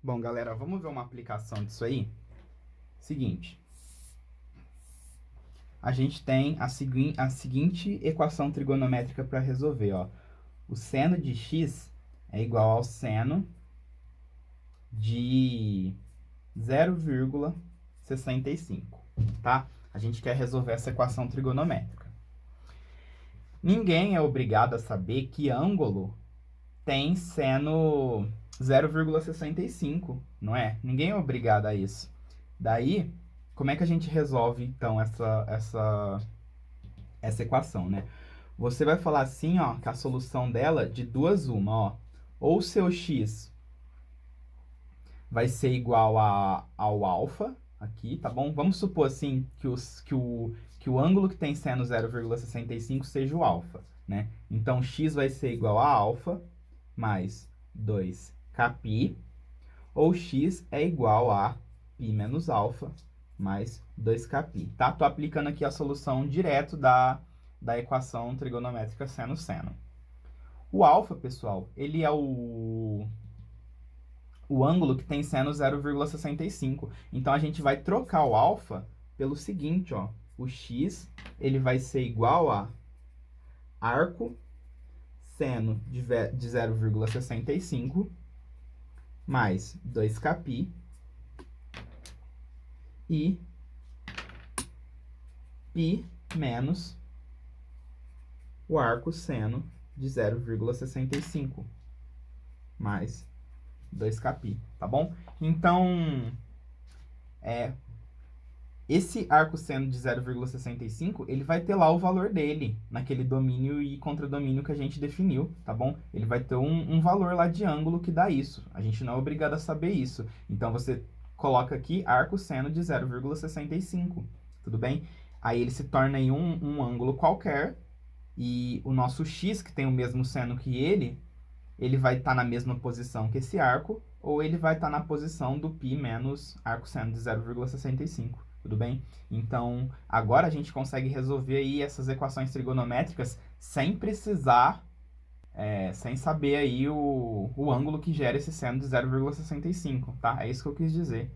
Bom, galera, vamos ver uma aplicação disso aí? Seguinte, a gente tem a seguinte equação trigonométrica para resolver, ó. O seno de x é igual ao seno de 0,65, tá? A gente quer resolver essa equação trigonométrica. Ninguém é obrigado a saber que ângulo tem seno 0,65, não é? Ninguém é obrigado a isso. Daí, como é que a gente resolve, então, essa equação, né? Você vai falar assim, ó, que a solução dela, de duas uma, ó. Ou seu x vai ser igual ao alfa, aqui, tá bom? Vamos supor, assim, que o ângulo que tem seno 0,65 seja o alfa, né? Então, x vai ser igual a alfa mais 2kπ, ou x é igual a π menos alfa mais 2kπ, tá? Tô aplicando aqui a solução direto da equação trigonométrica seno-seno. O alfa, pessoal, ele é o ângulo que tem seno 0,65. Então, a gente vai trocar o alfa pelo seguinte, ó. O x, ele vai ser igual a arco seno de 0,65 mais 2kπ e π menos o arco seno de 0,65 mais 2kπ, tá bom? Então, esse arco seno de 0,65, ele vai ter lá o valor dele, naquele domínio e contradomínio que a gente definiu, tá bom? Ele vai ter um valor lá de ângulo que dá isso. A gente não é obrigado a saber isso. Então, você coloca aqui arco seno de 0,65, tudo bem? Aí ele se torna aí um ângulo qualquer, e o nosso x, que tem o mesmo seno que ele vai estar na mesma posição que esse arco, ou ele vai estar na posição do π menos arco seno de 0,65, tudo bem? Então, agora a gente consegue resolver aí essas equações trigonométricas sem precisar, sem saber aí o ângulo que gera esse seno de 0,65, tá? É isso que eu quis dizer.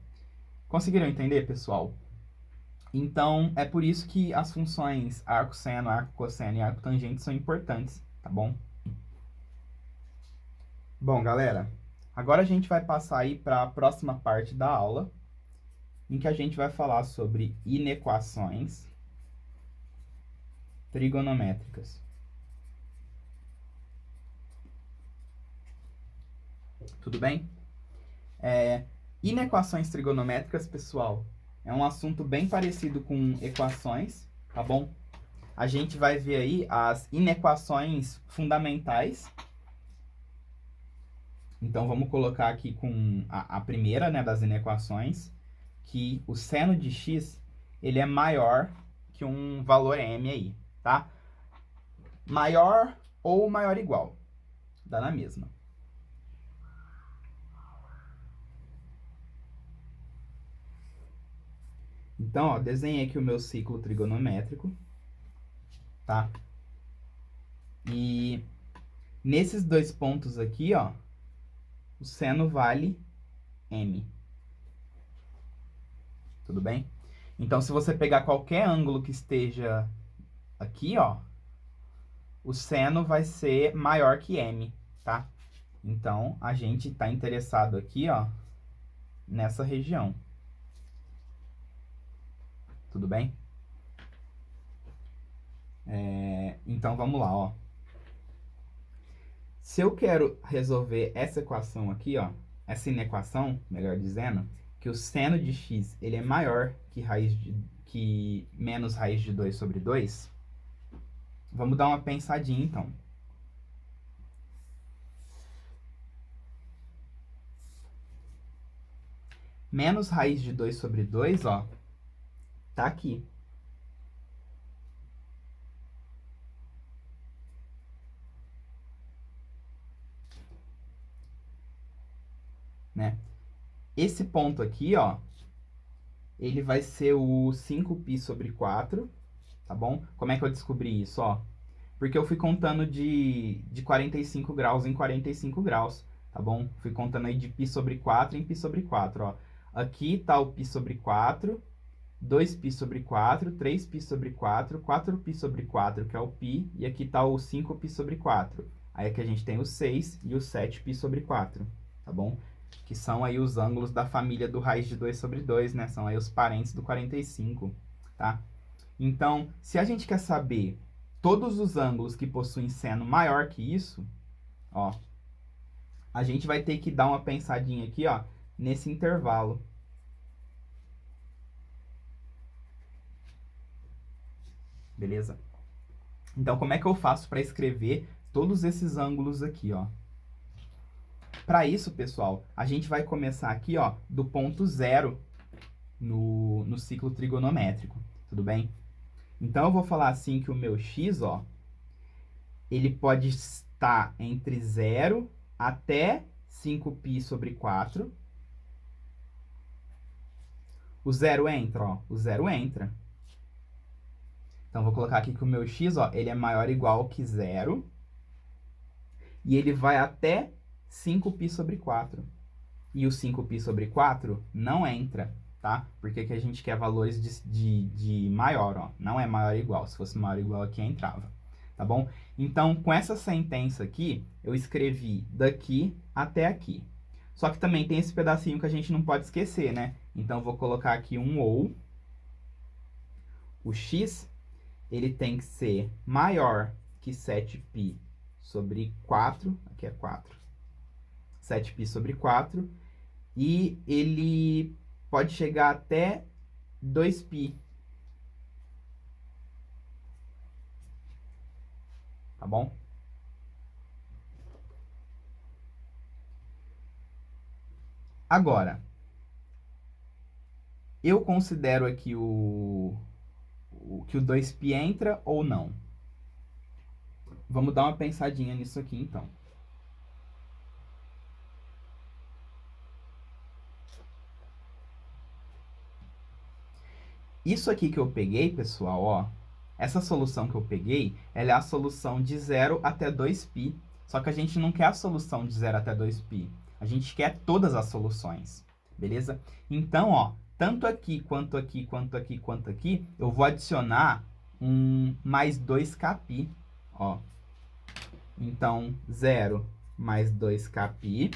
Conseguiram entender, pessoal? Então, é por isso que as funções arco-seno, arco-cosseno e arco-tangente são importantes, tá bom? Bom, galera, agora a gente vai passar aí para a próxima parte da aula, em que a gente vai falar sobre inequações trigonométricas. Tudo bem? Inequações trigonométricas, pessoal, é um assunto bem parecido com equações, tá bom? A gente vai ver aí as inequações fundamentais. Então, vamos colocar aqui com a primeira, né, das inequações, que o seno de x, ele é maior que um valor m aí, tá? Maior ou maior ou igual, dá na mesma. Então, ó, desenhei aqui o meu ciclo trigonométrico, tá? E nesses dois pontos aqui, ó, o seno vale m. Tudo bem? Então, se você pegar qualquer ângulo que esteja aqui, ó, o seno vai ser maior que m, tá? Então, a gente está interessado aqui, ó, nessa região. Tudo bem? Então, vamos lá, ó. Se eu quero resolver essa equação aqui, ó, essa inequação, melhor dizendo, que o seno de x ele é maior que menos raiz de 2 sobre 2, vamos dar uma pensadinha, então. Menos raiz de 2 sobre 2, ó, tá aqui. Né? Esse ponto aqui, ó, ele vai ser o 5π sobre 4, tá bom? Como é que eu descobri isso, ó? Porque eu fui contando de 45 graus em 45 graus. tá bom? Fui contando aí de π sobre 4 em π sobre 4, ó. Aqui tá o π sobre 4, 2π sobre 4, 3π sobre 4, 4π sobre 4, que é o π, e aqui tá o 5π sobre 4. Aí aqui a gente tem o 6 e o 7π sobre 4, tá bom? Que são aí os ângulos da família do raiz de 2 sobre 2, né? São aí os parentes do 45, tá? Então, se a gente quer saber todos os ângulos que possuem seno maior que isso, ó, a gente vai ter que dar uma pensadinha aqui, ó, nesse intervalo. Beleza? Então, como é que eu faço para escrever todos esses ângulos aqui, ó? Para isso, pessoal, a gente vai começar aqui, ó, do ponto zero no ciclo trigonométrico, tudo bem? Então, eu vou falar assim que o meu x, ó, ele pode estar entre 0 até 5π sobre 4. O zero entra, ó, o zero entra. Então, vou colocar aqui que o meu x, ó, ele é maior ou igual que 0. E ele vai até 5π sobre 4. E o 5π sobre 4 não entra, tá? Porque aqui a gente quer valores de maior, ó. Não é maior ou igual. Se fosse maior ou igual aqui, entrava. Tá bom? Então, com essa sentença aqui, eu escrevi daqui até aqui. Só que também tem esse pedacinho que a gente não pode esquecer, né? Então, eu vou colocar aqui um ou. O x, ele tem que ser maior que 7π sobre 4. Aqui é 4. 7π sobre 4. E ele pode chegar até 2π. Tá bom? Agora, eu considero aqui que o 2π entra ou não? Vamos dar uma pensadinha nisso aqui, então. Isso aqui que eu peguei, pessoal, ó, essa solução que eu peguei, ela é a solução de 0 até 2π. Só que a gente não quer a solução de 0 até 2π. A gente quer todas as soluções, beleza? Então, ó, tanto aqui, quanto aqui, quanto aqui, quanto aqui, eu vou adicionar um mais 2kπ, ó. Então, 0 mais 2kπ.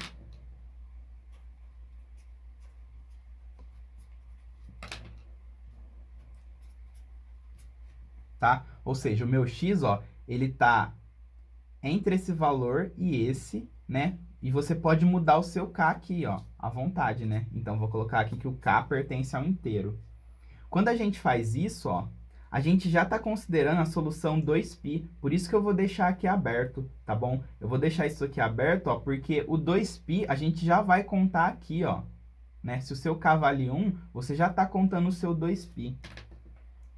Tá? Ou seja, o meu x, ó, ele tá entre esse valor e esse, né? E você pode mudar o seu k aqui, ó, à vontade, né? Então, vou colocar aqui que o k pertence ao inteiro. Quando a gente faz isso, ó, a gente já está considerando a solução 2π, por isso que eu vou deixar aqui aberto, tá bom? Eu vou deixar isso aqui aberto, ó, porque o 2π a gente já vai contar aqui, ó, né? Se o seu k vale 1, você já está contando o seu 2π.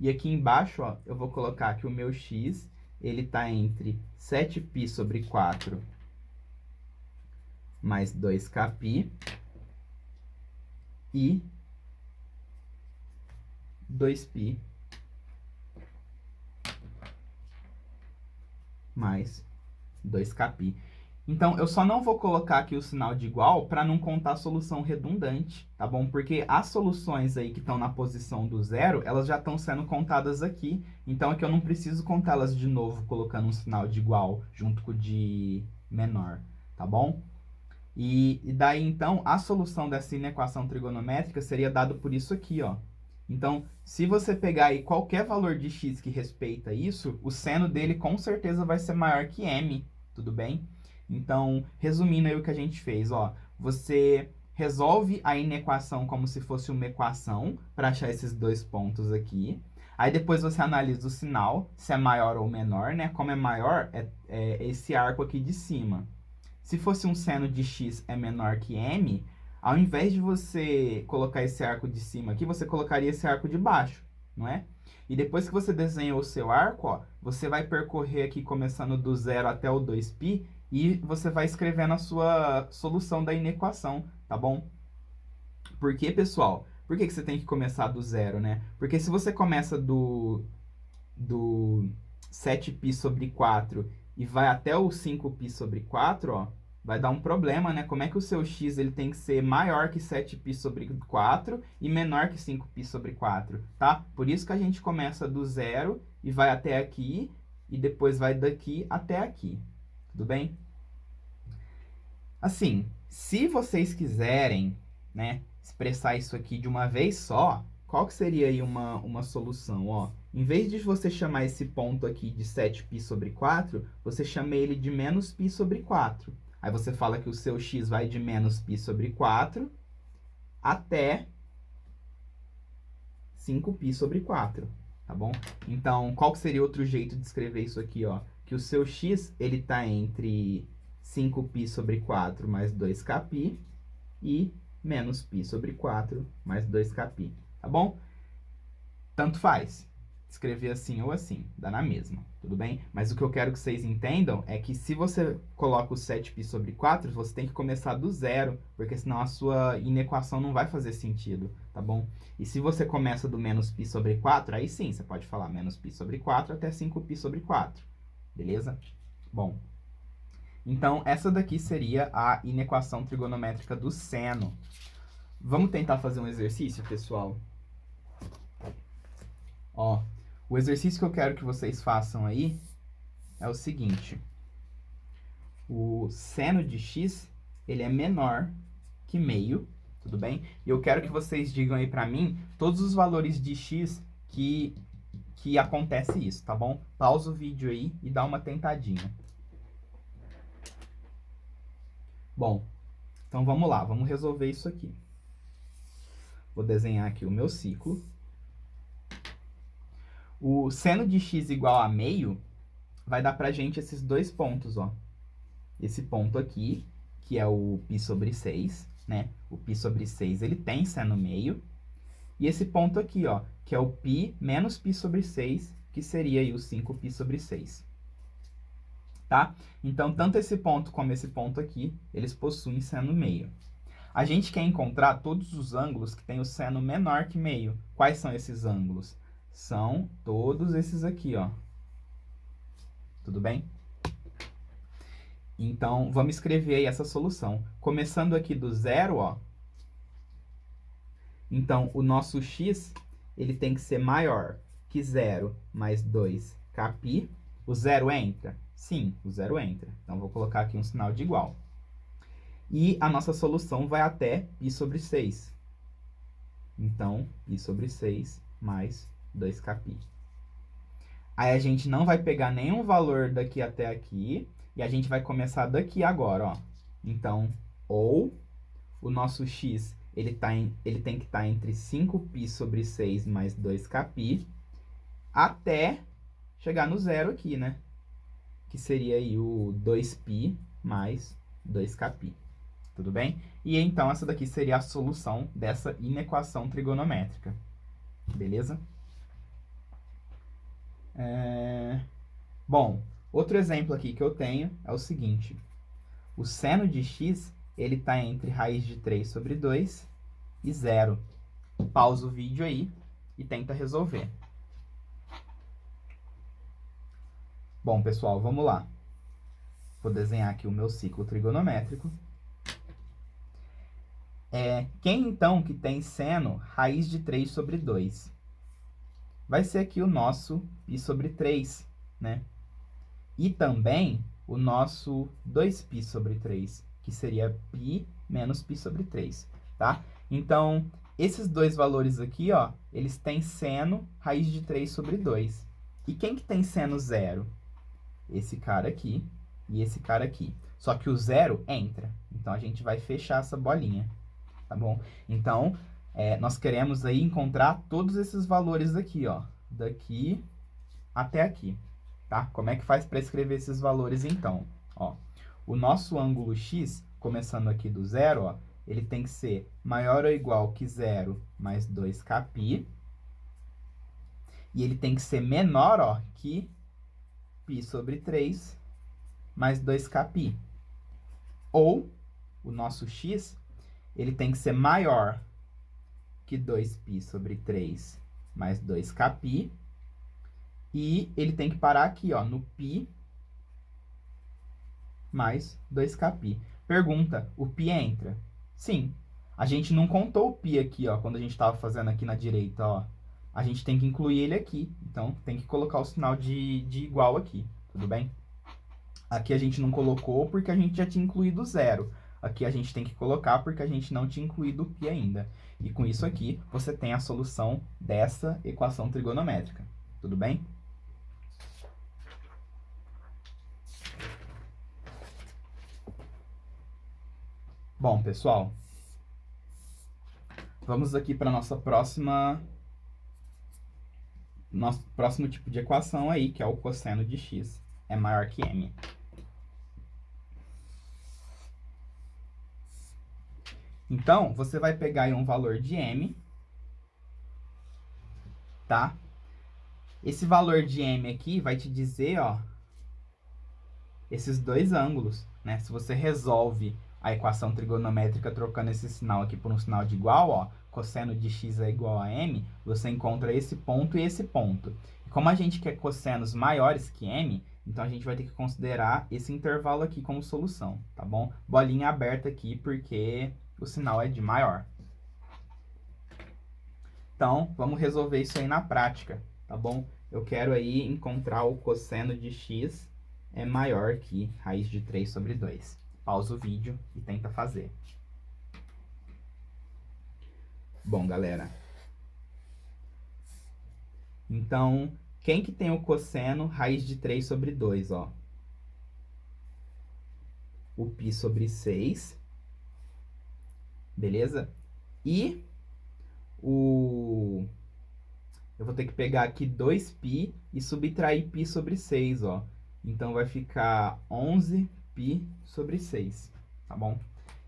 E aqui embaixo, ó, eu vou colocar que o meu x, ele está entre 7π sobre 4 mais 2kπ e 2π mais 2kπ. Então, eu só não vou colocar aqui o sinal de igual para não contar a solução redundante, tá bom? Porque as soluções aí que estão na posição do zero, elas já estão sendo contadas aqui. Então, aqui eu não preciso contá-las de novo colocando um sinal de igual junto com o de menor, tá bom? E daí, então, a solução dessa inequação trigonométrica seria dada por isso aqui, ó. Então, se você pegar aí qualquer valor de x que respeita isso, o seno dele com certeza vai ser maior que m, tudo bem? Então, resumindo aí o que a gente fez, ó, você resolve a inequação como se fosse uma equação para achar esses dois pontos aqui. Aí depois você analisa o sinal, se é maior ou menor, né? Como é maior, é esse arco aqui de cima. Se fosse um seno de x é menor que m, ao invés de você colocar esse arco de cima aqui, você colocaria esse arco de baixo, não é? E depois que você desenhou o seu arco, ó, você vai percorrer aqui começando do 0 até o 2π e você vai escrevendo a sua solução da inequação, tá bom? Por que, pessoal? Por que você tem que começar do 0, né? Porque se você começa do 7π sobre 4 e vai até o 5π sobre 4, ó, vai dar um problema, né? Como é que o seu x ele tem que ser maior que 7π sobre 4 e menor que 5π sobre 4, tá? Por isso que a gente começa do zero e vai até aqui, e depois vai daqui até aqui, tudo bem? Assim, se vocês quiserem, né, expressar isso aqui de uma vez só, qual que seria aí uma solução? Ó, em vez de você chamar esse ponto aqui de 7π sobre 4, você chama ele de menos π sobre 4. Aí você fala que o seu x vai de menos π sobre 4 até 5π sobre 4, tá bom? Então, qual que seria outro jeito de escrever isso aqui, ó? Que o seu x, ele tá entre 5π sobre 4 mais 2kπ e menos π sobre 4 mais 2kπ, tá bom? Tanto faz. Escrever assim ou assim, dá na mesma, tudo bem? Mas o que eu quero que vocês entendam é que se você coloca o 7π sobre 4, você tem que começar do zero, porque senão a sua inequação não vai fazer sentido, tá bom? E se você começa do menos π sobre 4, aí sim, você pode falar menos π sobre 4 até 5π sobre 4, beleza? Bom, então essa daqui seria a inequação trigonométrica do seno. Vamos tentar fazer um exercício, pessoal? Ó, o exercício que eu quero que vocês façam aí é o seguinte. O seno de x, ele é menor que meio, tudo bem? E eu quero que vocês digam aí pra mim todos os valores de x que acontece isso, tá bom? Pausa o vídeo aí e dá uma tentadinha. Bom, então vamos lá, vamos resolver isso aqui. Vou desenhar aqui o meu ciclo. O seno de x igual a meio vai dar pra gente esses dois pontos, ó. Esse ponto aqui, que é o π sobre 6, né? O π sobre 6, ele tem seno meio. E esse ponto aqui, ó, que é o π menos π sobre 6, que seria aí o 5π sobre 6. Tá? Então, tanto esse ponto como esse ponto aqui, eles possuem seno meio. A gente quer encontrar todos os ângulos que têm o seno menor que meio. Quais são esses ângulos? São todos esses aqui, ó. Tudo bem? Então, vamos escrever aí essa solução. Começando aqui do zero, ó. Então, o nosso x, ele tem que ser maior que 0 mais 2kπ. O zero entra? Sim, o zero entra. Então, vou colocar aqui um sinal de igual. E a nossa solução vai até π sobre 6. Então, π sobre 6 mais 2kπ. Aí a gente não vai pegar nenhum valor daqui até aqui, e a gente vai começar daqui agora, ó. Então, ou o nosso x, ele tem que estar entre 5π sobre 6 mais 2kπ, até chegar no zero aqui, né? Que seria aí o 2π mais 2kπ. Tudo bem? E então, essa daqui seria a solução dessa inequação trigonométrica. Beleza? Bom, outro exemplo aqui que eu tenho é o seguinte. O seno de x, ele está entre raiz de 3 sobre 2 e 0. Pausa o vídeo aí e tenta resolver. Bom, pessoal, vamos lá. Vou desenhar aqui o meu ciclo trigonométrico. Quem, então, que tem seno raiz de 3 sobre 2? Vai ser aqui o nosso π sobre 3, né? E também o nosso 2π sobre 3, que seria π menos π sobre 3, tá? Então, esses dois valores aqui, ó, eles têm seno raiz de 3 sobre 2. E quem que tem seno zero? Esse cara aqui e esse cara aqui. Só que o zero entra. Então, a gente vai fechar essa bolinha, tá bom? Então, nós queremos aí encontrar todos esses valores aqui, ó. Daqui até aqui. Tá? Como é que faz para escrever esses valores, então? Ó, o nosso ângulo x, começando aqui do zero, ó, ele tem que ser maior ou igual que 0 mais 2kπ. E ele tem que ser menor, ó, que π sobre 3 mais 2kπ. Ou, o nosso x, ele tem que ser maior que 2π sobre 3 mais 2kπ. E ele tem que parar aqui, ó, no π mais 2kπ. Pergunta, o π entra? Sim. A gente não contou o π aqui, ó, quando a gente estava fazendo aqui na direita, ó. A gente tem que incluir ele aqui. Então, tem que colocar o sinal de igual aqui, tudo bem? Aqui a gente não colocou porque a gente já tinha incluído zero. Aqui a gente tem que colocar porque a gente não tinha incluído o π ainda. E com isso aqui, você tem a solução dessa equação trigonométrica, tudo bem? Bom, pessoal, vamos aqui para nosso próximo tipo de equação aí, que é o cosseno de x é maior que m. Então, você vai pegar aí um valor de m, tá? Esse valor de m aqui vai te dizer, ó, esses dois ângulos, né? Se você resolve a equação trigonométrica trocando esse sinal aqui por um sinal de igual, ó, cosseno de x é igual a m, você encontra esse ponto e esse ponto. E como a gente quer cossenos maiores que m, então a gente vai ter que considerar esse intervalo aqui como solução, tá bom? Bolinha aberta aqui porque o sinal é de maior. Então, vamos resolver isso aí na prática, tá bom? Eu quero aí encontrar o cosseno de x é maior que raiz de 3 sobre 2. Pausa o vídeo e tenta fazer. Bom, galera. Então, quem que tem o cosseno raiz de 3 sobre 2, ó? O π sobre 6, beleza? E eu vou ter que pegar aqui 2π e subtrair π sobre 6, ó. Então, vai ficar 11π sobre 6, tá bom?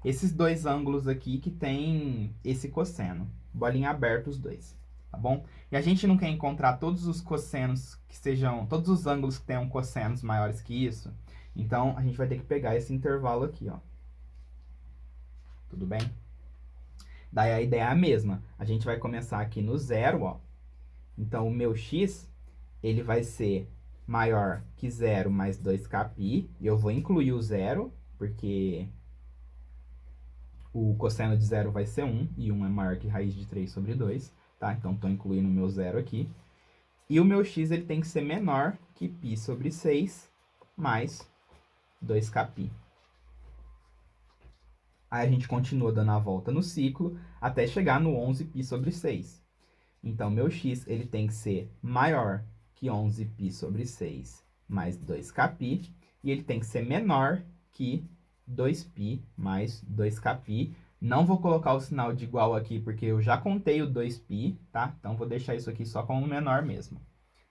Esses dois ângulos aqui que tem esse cosseno. Bolinha aberta os dois, tá bom? E a gente não quer encontrar todos os cossenos que sejam... Todos os ângulos que tenham cossenos maiores que isso. Então, a gente vai ter que pegar esse intervalo aqui, ó. Tudo bem? Daí a ideia é a mesma. A gente vai começar aqui no zero, ó. Então, o meu x, ele vai ser maior que 0 mais 2kπ. E eu vou incluir o zero, porque o cosseno de 0 vai ser 1. E 1 é maior que raiz de 3 sobre 2. Tá? Então, estou incluindo o meu zero aqui. E o meu x ele tem que ser menor que π sobre 6 mais 2kπ. Aí a gente continua dando a volta no ciclo até chegar no 11π sobre 6. Então, meu x ele tem que ser maior que 11π sobre 6 mais 2kπ. E ele tem que ser menor que 2π mais 2kπ. Não vou colocar o sinal de igual aqui, porque eu já contei o 2π, tá? Então, vou deixar isso aqui só como menor mesmo,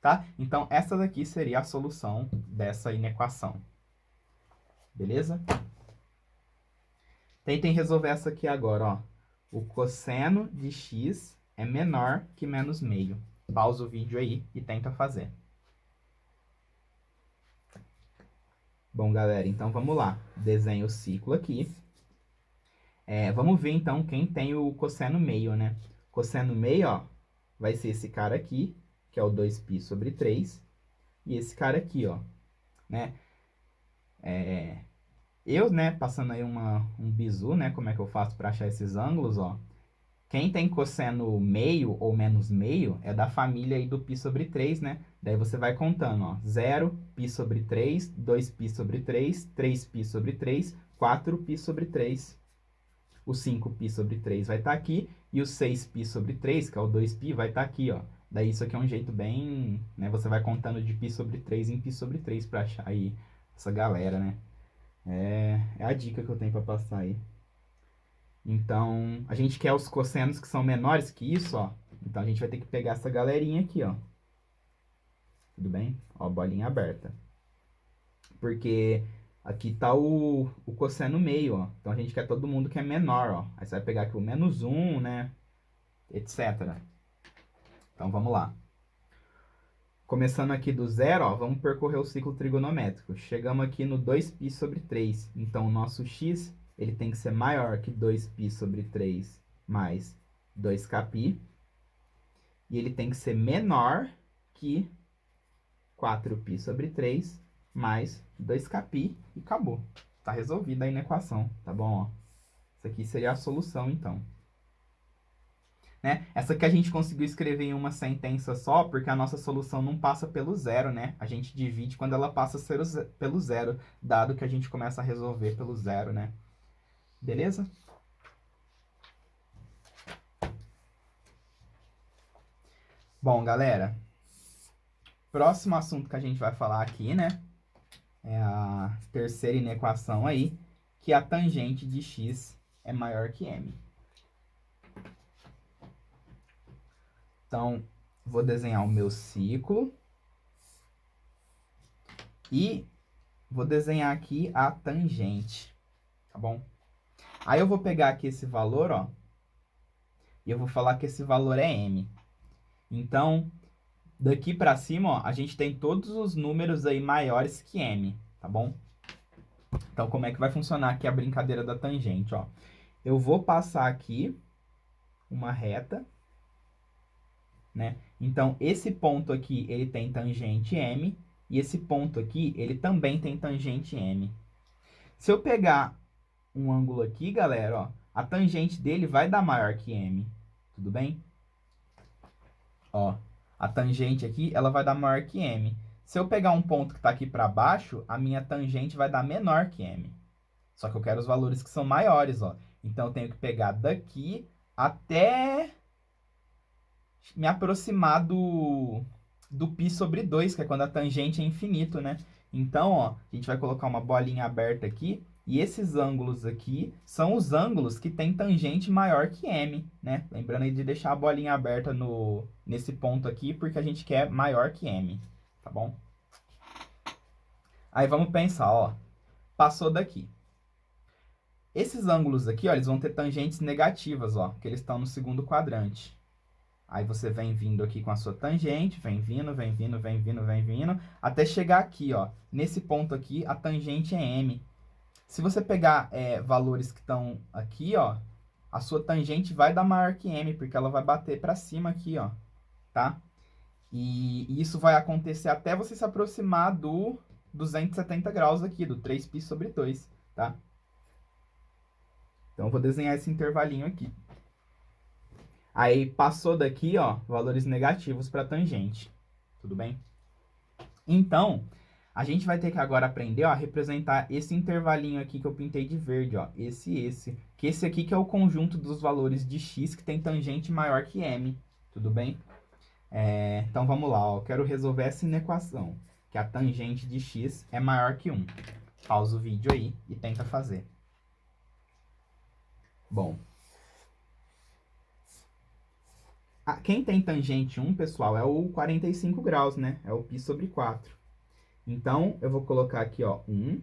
tá? Então, essa daqui seria a solução dessa inequação. Beleza? Tentem resolver essa aqui agora, ó. O cosseno de x é menor que menos meio. Pausa o vídeo aí e tenta fazer. Bom, galera, então vamos lá. Desenho o ciclo aqui. Vamos ver, então, quem tem o cosseno meio, né? Cosseno meio, ó, vai ser esse cara aqui, que é o 2π sobre 3. E esse cara aqui, ó, né? Eu, né, passando aí um bizu, né? Como é que eu faço para achar esses ângulos, ó. Quem tem cosseno meio ou menos meio é da família aí do π sobre 3, né? Daí você vai contando, ó. 0, π sobre 3, 2π sobre 3, 3π sobre 3, 4π sobre 3. O 5π sobre 3 vai estar aqui. E o 6π sobre 3, que é o 2π, vai estar aqui, ó. Daí isso aqui é um jeito bem... né? Você vai contando de π sobre 3 em π sobre 3 para achar aí essa galera, né? É a dica que eu tenho para passar aí. Então, a gente quer os cossenos que são menores que isso, ó. Então, a gente vai ter que pegar essa galerinha aqui, ó. Tudo bem? Ó, bolinha aberta. Porque aqui tá o cosseno meio, ó. Então, a gente quer todo mundo que é menor, ó. Aí você vai pegar aqui o menos 1, né? Etc. Então, vamos lá. Começando aqui do zero, ó, vamos percorrer o ciclo trigonométrico. Chegamos aqui no 2π sobre 3. Então, o nosso x... ele tem que ser maior que 2π sobre 3 mais 2kπ. E ele tem que ser menor que 4π sobre 3 mais 2kπ. E acabou. Tá resolvida aí na equação, tá bom? Ó, isso aqui seria a solução, então. Né? Essa que a gente conseguiu escrever em uma sentença só, porque a nossa solução não passa pelo zero, né? A gente divide quando ela passa pelo zero, dado que a gente começa a resolver pelo zero, né? Beleza? Bom, galera, próximo assunto que a gente vai falar aqui, né? É a terceira inequação aí, que a tangente de x é maior que m. Então, vou desenhar o meu ciclo e vou desenhar aqui a tangente, tá bom? Aí eu vou pegar aqui esse valor, ó, e eu vou falar que esse valor é m. Então, daqui para cima, ó, a gente tem todos os números aí maiores que m, tá bom? Então, como é que vai funcionar aqui a brincadeira da tangente, ó? Eu vou passar aqui uma reta, né? Então, esse ponto aqui, ele tem tangente m, e esse ponto aqui, ele também tem tangente m. Se eu pegar um ângulo aqui, galera, ó, a tangente dele vai dar maior que m, tudo bem? Ó, a tangente aqui, ela vai dar maior que m. Se eu pegar um ponto que está aqui para baixo, a minha tangente vai dar menor que m. Só que eu quero os valores que são maiores, ó. Então, eu tenho que pegar daqui até me aproximar do π sobre 2, que é quando a tangente é infinito, né? Então, ó, a gente vai colocar uma bolinha aberta aqui, e esses ângulos aqui são os ângulos que têm tangente maior que m, né? Lembrando aí de deixar a bolinha aberta nesse ponto aqui, porque a gente quer maior que m, tá bom? Aí vamos pensar, ó, passou daqui. Esses ângulos aqui, ó, eles vão ter tangentes negativas, ó, que eles estão no segundo quadrante. Aí você vem vindo aqui com a sua tangente, vem vindo, vem vindo, vem vindo, vem vindo, até chegar aqui, ó. Nesse ponto aqui, a tangente é m. Se você pegar valores que estão aqui, ó, a sua tangente vai dar maior que m, porque ela vai bater para cima aqui, ó, tá? E isso vai acontecer até você se aproximar do 270 graus aqui, do 3π sobre 2, tá? Então, eu vou desenhar esse intervalinho aqui. Aí, passou daqui, ó, valores negativos para tangente. Tudo bem? Então, a gente vai ter que agora aprender, ó, a representar esse intervalinho aqui que eu pintei de verde, ó. Esse. Que esse aqui que é o conjunto dos valores de x que tem tangente maior que m. Tudo bem? Então, vamos lá, ó. Eu quero resolver essa inequação, que a tangente de x é maior que 1. Pausa o vídeo aí e tenta fazer. Bom, quem tem tangente 1, pessoal, é o 45 graus, né? É o π sobre 4. Então, eu vou colocar aqui, ó, 1.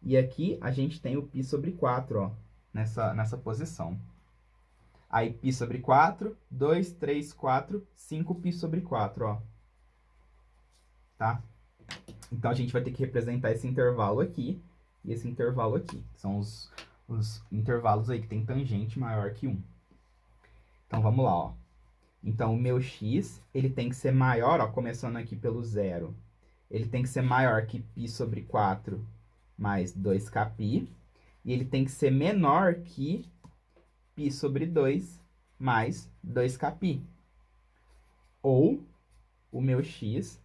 E aqui a gente tem o π sobre 4, ó, nessa posição. Aí, π sobre 4, 2, 3, 4, 5π sobre 4, ó. Tá? Então, a gente vai ter que representar esse intervalo aqui e esse intervalo aqui. São os intervalos aí que tem tangente maior que 1. Então, vamos lá, ó. Então, o meu x, ele tem que ser maior, ó, começando aqui pelo 0. Ele tem que ser maior que π sobre 4 mais 2kπ. E ele tem que ser menor que π sobre 2 mais 2kπ. Ou, o meu x,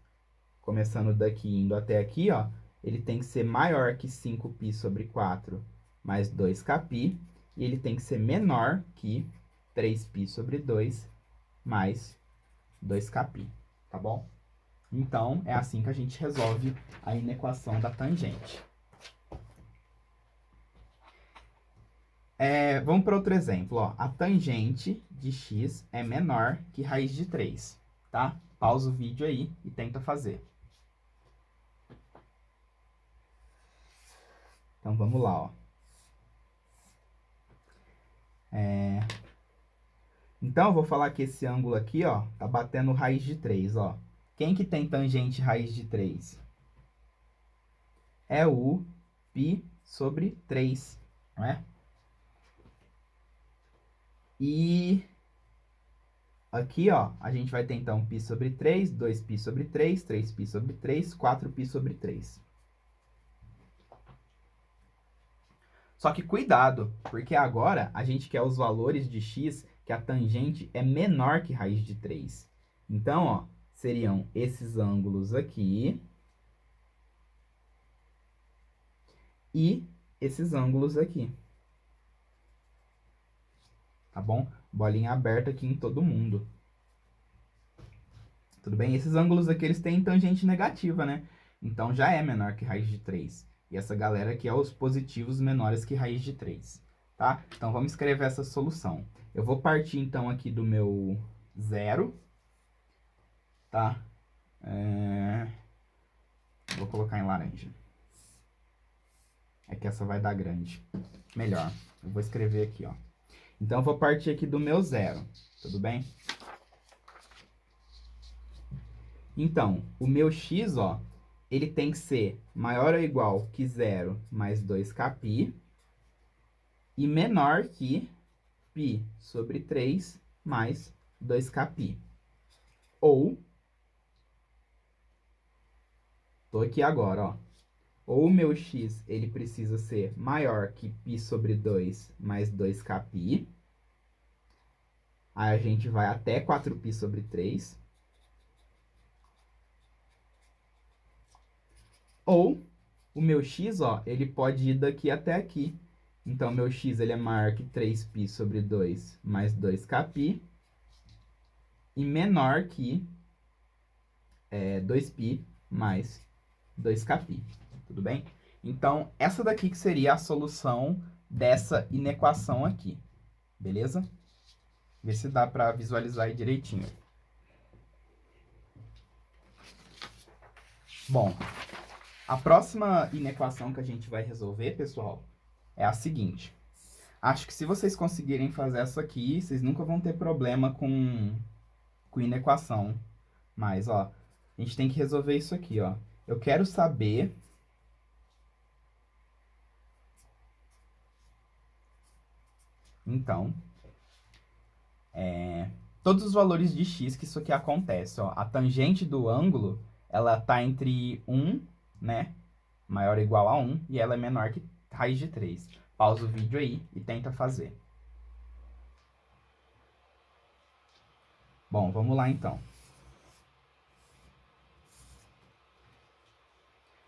começando daqui indo até aqui, ó, ele tem que ser maior que 5π sobre 4 mais 2kπ. E ele tem que ser menor que 3π sobre 2 mais 2kπ, tá bom? Então, é assim que a gente resolve a inequação da tangente. Vamos para outro exemplo, ó. A tangente de x é menor que raiz de 3, tá? Pausa o vídeo aí e tenta fazer. Então, vamos lá, ó. Então, eu vou falar que esse ângulo aqui, ó, tá batendo raiz de 3, ó. Quem que tem tangente raiz de 3? É o π sobre 3, não é? E aqui, ó, a gente vai ter, então, π sobre 3, 2π sobre 3, 3π sobre 3, 4π sobre 3. Só que cuidado, porque agora a gente quer os valores de x que a tangente é menor que raiz de 3. Então, ó, seriam esses ângulos aqui e esses ângulos aqui. Tá bom? Bolinha aberta aqui em todo mundo. Tudo bem? Esses ângulos aqui, eles têm tangente negativa, né? Então, já é menor que raiz de 3. E essa galera aqui é os positivos menores que raiz de 3, tá? Então, vamos escrever essa solução. Eu vou partir, então, aqui do meu zero, tá? Vou colocar em laranja. É que essa vai dar grande. Melhor. Eu vou escrever aqui, ó. Então, eu vou partir aqui do meu zero, tudo bem? Então, o meu x, ó, ele tem que ser maior ou igual que 0 mais 2kπ e menor que π sobre 3 mais 2kπ. Ou, tô aqui agora, ó. Ou o meu x, ele precisa ser maior que π sobre 2 mais 2kπ. Aí a gente vai até 4π sobre 3. Ou o meu x, ó, ele pode ir daqui até aqui. Então, meu x ele é maior que 3π sobre 2 mais 2kπ e menor que 2π mais 2kπ. Tudo bem? Então, essa daqui que seria a solução dessa inequação aqui. Beleza? Vê se dá para visualizar aí direitinho. Bom, a próxima inequação que a gente vai resolver, pessoal, é a seguinte. Acho que se vocês conseguirem fazer essa aqui, vocês nunca vão ter problema com inequação. Mas, ó, a gente tem que resolver isso aqui, ó. Eu quero saber... Então, todos os valores de x que isso aqui acontece, ó. A tangente do ângulo, ela tá entre 1, né? Maior ou igual a 1, e ela é menor que raiz de 3. Pausa o vídeo aí e tenta fazer. Bom, vamos lá então.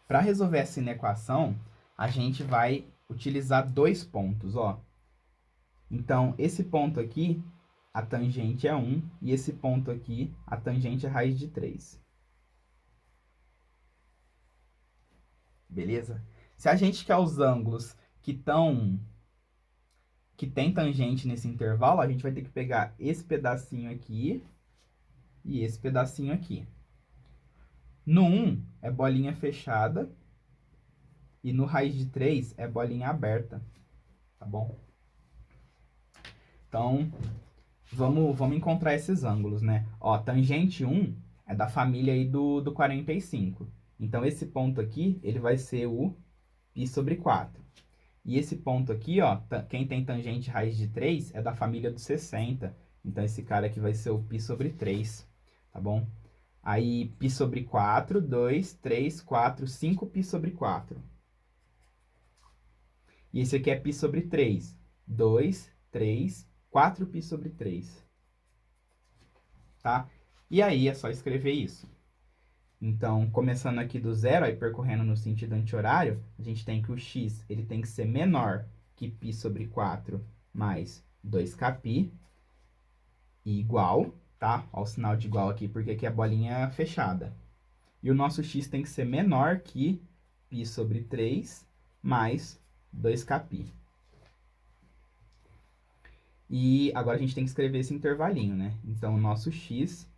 Para resolver essa inequação, a gente vai utilizar dois pontos, ó. Então, esse ponto aqui, a tangente é 1, e esse ponto aqui, a tangente é raiz de 3. Beleza? Se a gente quer os ângulos que tem tangente nesse intervalo, a gente vai ter que pegar esse pedacinho aqui e esse pedacinho aqui. No 1 é bolinha fechada e no raiz de 3 é bolinha aberta, tá bom? Então, vamos encontrar esses ângulos, né? Ó, tangente 1 é da família aí do 45. Então, esse ponto aqui, ele vai ser o π sobre 4. E esse ponto aqui, ó, quem tem tangente raiz de 3 é da família do 60. Então, esse cara aqui vai ser o π sobre 3, tá bom? Aí, π sobre 4, 2, 3, 4, 5π sobre 4. E esse aqui é π sobre 3, 2, 3, 4π sobre 3. Tá? E aí, é só escrever isso. Então, começando aqui do zero, aí percorrendo no sentido anti-horário, a gente tem que o x ele tem que ser menor que π sobre 4 mais 2kπ, e igual, tá? Olha o sinal de igual aqui, porque aqui é a bolinha fechada. E o nosso x tem que ser menor que π sobre 3 mais 2kπ. E agora a gente tem que escrever esse intervalinho, né? Então, o nosso x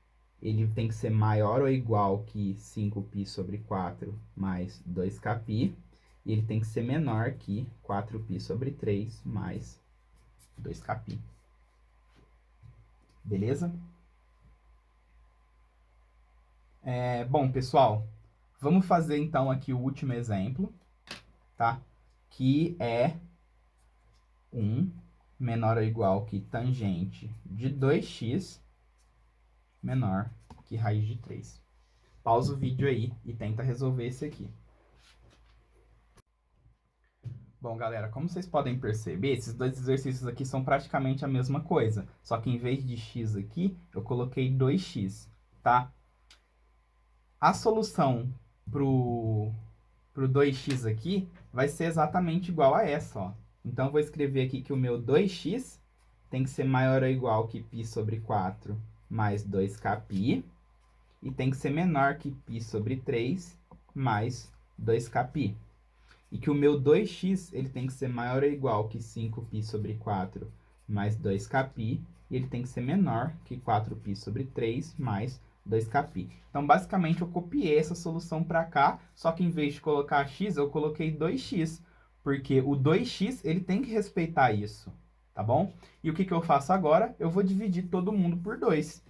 ele tem que ser maior ou igual que 5π sobre 4 mais 2kπ. E ele tem que ser menor que 4π sobre 3 mais 2kπ. Beleza? Bom, pessoal, vamos fazer então aqui o último exemplo, tá? Que é 1 menor ou igual que tangente de 2x menor que raiz de 3. Pausa o vídeo aí e tenta resolver esse aqui. Bom, galera, como vocês podem perceber, esses dois exercícios aqui são praticamente a mesma coisa. Só que em vez de x aqui, eu coloquei 2x, tá? A solução pro 2x aqui vai ser exatamente igual a essa, ó. Então, eu vou escrever aqui que o meu 2x tem que ser maior ou igual que π sobre 4 mais 2kπ. E tem que ser menor que π sobre 3 mais 2kπ. E que o meu 2x ele tem que ser maior ou igual que 5π sobre 4 mais 2kπ. E ele tem que ser menor que 4π sobre 3 mais 2kπ. Então, basicamente, eu copiei essa solução para cá, só que em vez de colocar x, eu coloquei 2x. Porque o 2x ele tem que respeitar isso, tá bom? E o que eu faço agora? Eu vou dividir todo mundo por 2.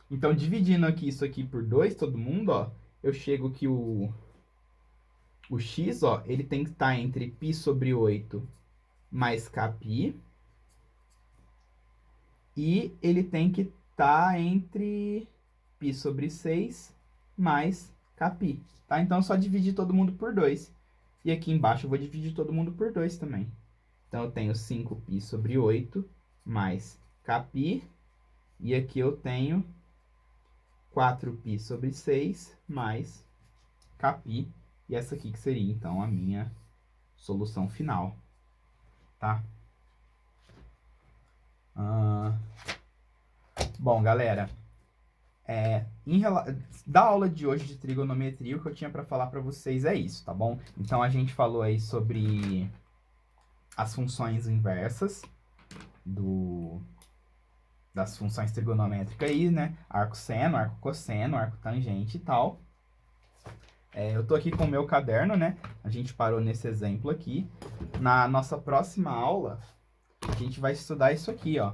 Então, dividindo aqui isso aqui por 2, todo mundo, ó, eu chego que o x, ó, ele tem que estar entre π sobre 8 mais kπ. E ele tem que estar entre π sobre 6 mais kπ. Tá? Então, é só dividir todo mundo por 2. E aqui embaixo eu vou dividir todo mundo por 2 também. Então, eu tenho 5π sobre 8 mais kπ. E aqui eu tenho 4π sobre 6 mais kπ. E essa aqui que seria, então, a minha solução final, tá? Bom, galera, da aula de hoje de trigonometria, o que eu tinha para falar para vocês é isso, tá bom? Então, a gente falou aí sobre as funções inversas das funções trigonométricas aí, né? Arco seno, arco cosseno, arco tangente e tal. Eu tô aqui com o meu caderno, né? A gente parou nesse exemplo aqui. Na nossa próxima aula, a gente vai estudar isso aqui, ó.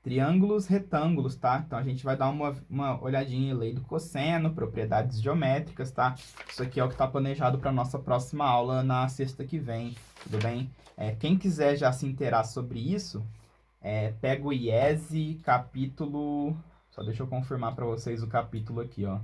Triângulos, retângulos, tá? Então, a gente vai dar uma olhadinha em lei do cosseno, propriedades geométricas, tá? Isso aqui é o que está planejado para nossa próxima aula na sexta que vem, tudo bem? Quem quiser já se inteirar sobre isso, pega o IESE, capítulo... Só deixa eu confirmar para vocês o capítulo aqui, ó.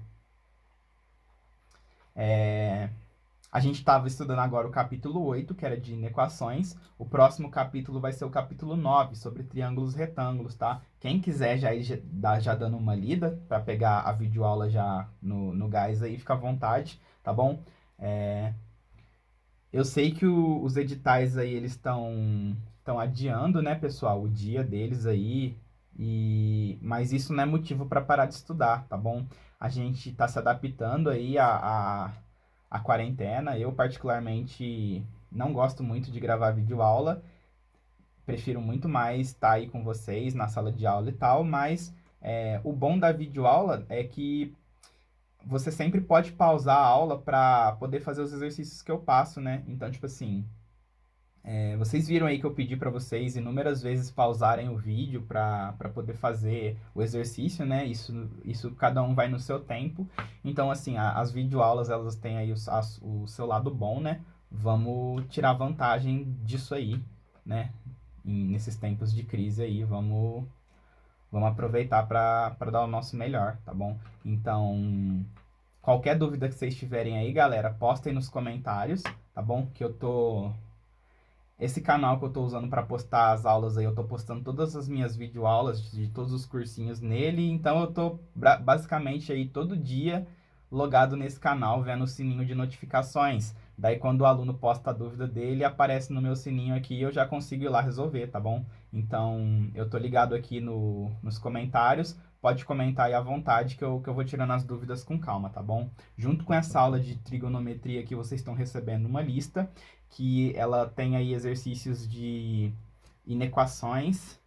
A gente estava estudando agora o capítulo 8, que era de inequações. O próximo capítulo vai ser o capítulo 9, sobre triângulos e retângulos, tá? Quem quiser já dando uma lida, para pegar a videoaula já no gás aí, fica à vontade, tá bom? Eu sei que os editais aí, eles estão adiando, né, pessoal, o dia deles aí, mas isso não é motivo para parar de estudar, tá bom? A gente está se adaptando aí a quarentena. Eu, particularmente, não gosto muito de gravar videoaula. Prefiro muito mais estar aí com vocês na sala de aula e tal, mas o bom da videoaula é que você sempre pode pausar a aula para poder fazer os exercícios que eu passo, né? Então, tipo assim, vocês viram aí que eu pedi para vocês inúmeras vezes pausarem o vídeo para poder fazer o exercício, né? Isso cada um vai no seu tempo. Então, assim, as videoaulas, elas têm aí o seu lado bom, né? Vamos tirar vantagem disso aí, né? Nesses tempos de crise aí, vamos aproveitar para dar o nosso melhor, tá bom? Então, qualquer dúvida que vocês tiverem aí, galera, postem nos comentários, tá bom? Que esse canal que eu tô usando para postar as aulas aí, eu tô postando todas as minhas videoaulas de todos os cursinhos nele, então eu tô basicamente aí todo dia logado nesse canal, vendo o sininho de notificações. Daí quando o aluno posta a dúvida dele, aparece no meu sininho aqui e eu já consigo ir lá resolver, tá bom? Então, eu tô ligado aqui nos comentários, pode comentar aí à vontade que eu vou tirando as dúvidas com calma, tá bom? Junto com essa aula de trigonometria que vocês estão recebendo uma lista, que ela tem aí exercícios de inequações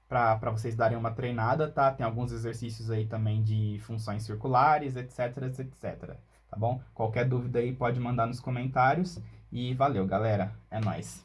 para vocês darem uma treinada, tá? Tem alguns exercícios aí também de funções circulares, etc, etc, tá bom? Qualquer dúvida aí pode mandar nos comentários e valeu, galera. É nóis!